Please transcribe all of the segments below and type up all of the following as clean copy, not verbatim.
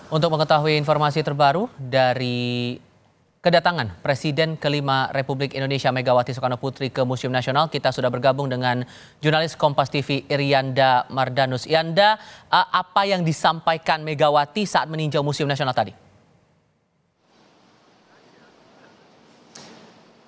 Untuk mengetahui informasi terbaru dari kedatangan Presiden kelima Republik Indonesia Megawati Soekarno Putri ke Museum Nasional, kita sudah bergabung dengan jurnalis Kompas TV Irianda Mardanus. Irianda, apa yang disampaikan Megawati saat meninjau Museum Nasional tadi?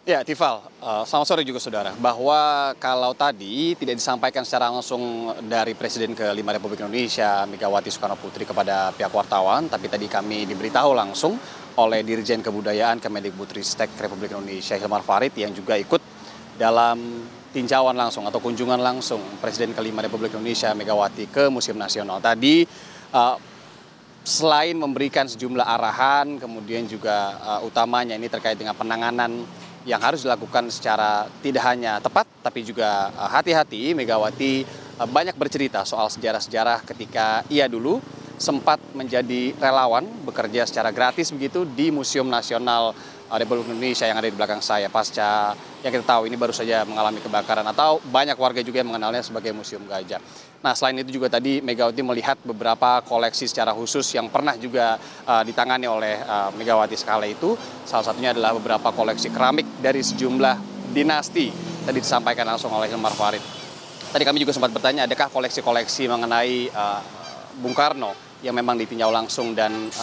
Ya, Tifal, selamat sore juga saudara. Bahwa kalau tadi tidak disampaikan secara langsung dari Presiden kelima Republik Indonesia Megawati Soekarno Putri kepada pihak wartawan, tapi tadi kami diberitahu langsung oleh Dirjen Kebudayaan Kemendikbudristek Republik Indonesia Hilmar Farid yang juga ikut dalam tinjauan langsung atau kunjungan langsung Presiden kelima Republik Indonesia Megawati ke Museum Nasional. Tadi selain memberikan sejumlah arahan, kemudian juga utamanya ini terkait dengan penanganan yang harus dilakukan secara tidak hanya tepat, tapi juga hati-hati. Megawati banyak bercerita soal sejarah-sejarah ketika ia dulu sempat menjadi relawan bekerja secara gratis begitu di Museum Nasional Republik Indonesia yang ada di belakang saya. Pasca yang kita tahu ini baru saja mengalami kebakaran atau banyak warga juga yang mengenalnya sebagai Museum Gajah. Nah, selain itu juga tadi Megawati melihat beberapa koleksi secara khusus yang pernah juga ditangani oleh Megawati sekala itu. Salah satunya adalah beberapa koleksi keramik dari sejumlah dinasti. Tadi disampaikan langsung oleh Hilmar Farid. Tadi kami juga sempat bertanya, adakah koleksi-koleksi mengenai Bung Karno yang memang ditinjau langsung dan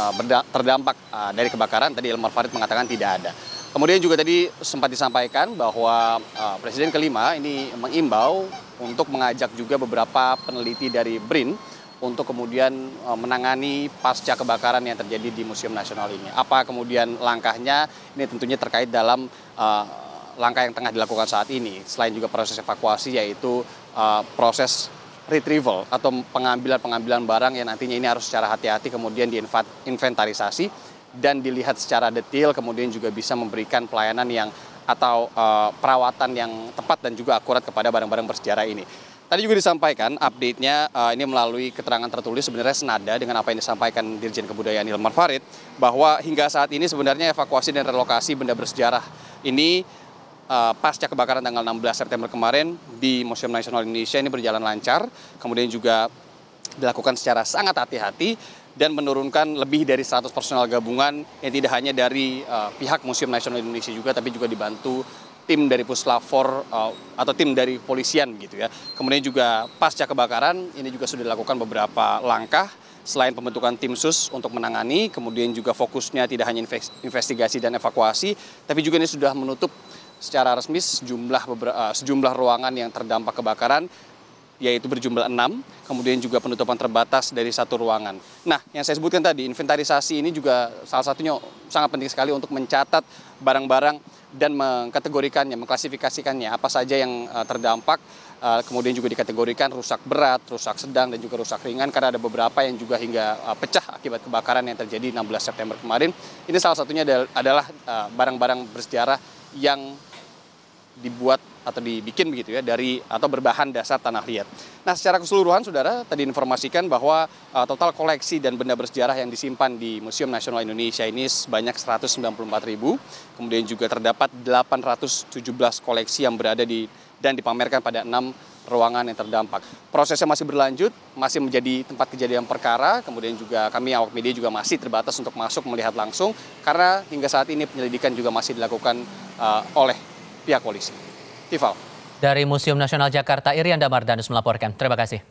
terdampak dari kebakaran. Tadi Hilmar Farid mengatakan tidak ada. Kemudian juga tadi sempat disampaikan bahwa Presiden kelima ini mengimbau untuk mengajak juga beberapa peneliti dari BRIN untuk kemudian menangani pasca kebakaran yang terjadi di Museum Nasional ini. Apa kemudian langkahnya? Ini tentunya terkait dalam langkah yang tengah dilakukan saat ini. Selain juga proses evakuasi, yaitu proses retrieval atau pengambilan barang yang nantinya ini harus secara hati-hati kemudian diinventarisasi dan dilihat secara detail, kemudian juga bisa memberikan pelayanan yang atau perawatan yang tepat dan juga akurat kepada barang-barang bersejarah ini. Tadi juga disampaikan update-nya ini melalui keterangan tertulis sebenarnya senada dengan apa yang disampaikan Dirjen Kebudayaan Hilmar Farid, bahwa hingga saat ini sebenarnya evakuasi dan relokasi benda bersejarah ini pasca kebakaran tanggal 16 September kemarin di Museum Nasional Indonesia ini berjalan lancar, kemudian juga dilakukan secara sangat hati-hati dan menurunkan lebih dari 100 personel gabungan yang tidak hanya dari pihak Museum Nasional Indonesia juga, tapi juga dibantu tim dari Puslap 4 atau tim dari polisian gitu ya. Kemudian juga pasca kebakaran ini juga sudah dilakukan beberapa langkah selain pembentukan tim sus untuk menangani, kemudian juga fokusnya tidak hanya investigasi dan evakuasi, tapi juga ini sudah menutup secara resmi sejumlah ruangan yang terdampak kebakaran, yaitu berjumlah 6, kemudian juga penutupan terbatas dari satu ruangan. Nah, yang saya sebutkan tadi, inventarisasi ini juga salah satunya sangat penting sekali untuk mencatat barang-barang dan mengkategorikannya, mengklasifikasikannya, apa saja yang terdampak, kemudian juga dikategorikan rusak berat, rusak sedang, dan juga rusak ringan, karena ada beberapa yang juga hingga pecah akibat kebakaran yang terjadi 16 September kemarin. Ini salah satunya adalah barang-barang bersejarah yang dibuat atau dibikin begitu ya dari atau berbahan dasar tanah liat. Nah, secara keseluruhan saudara tadi informasikan bahwa total koleksi dan benda bersejarah yang disimpan di Museum Nasional Indonesia ini sebanyak 194.000. Kemudian juga terdapat 817 koleksi yang berada dan dipamerkan pada 6 ruangan yang terdampak. Prosesnya masih berlanjut, masih menjadi tempat kejadian perkara, kemudian juga kami awak media juga masih terbatas untuk masuk melihat langsung karena hingga saat ini penyelidikan juga masih dilakukan oleh pihak polisi. Tifal. Dari Museum Nasional Jakarta, Irianda Mardanus melaporkan. Terima kasih.